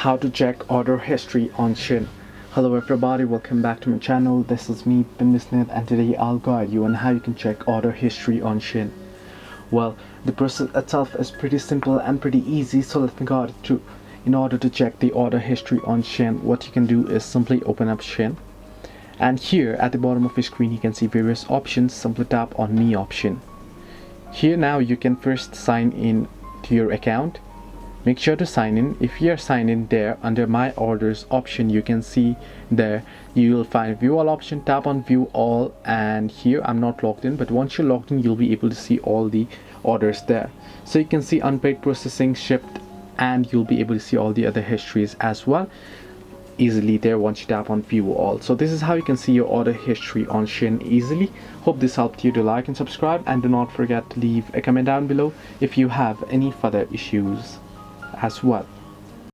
How to check order history on Shein. Hello everybody, welcome back to my channel. This is me, Binbisnet, and today I'll guide you on how you can check order history on Shein. Well, the process itself is pretty simple and pretty easy, so let me guide it through. In order to check the order history on Shein, what you can do is simply open up Shein, and here at the bottom of your screen you can see various options. Simply tap on me option. Here now you can first sign in to your account. Make sure to sign in. If you are signed in, there under my orders option you can see there you will find view all option. Tap on view all, and here I'm not logged in, but once you're logged in you'll be able to see all the orders there. So you can see unpaid, processing, shipped, and you'll be able to see all the other histories as well easily there once you tap on view all. So this is how you can see your order history on Shein easily. Hope this helped you. To like and subscribe, and do not forget to leave a comment down below if you have any further issues as well.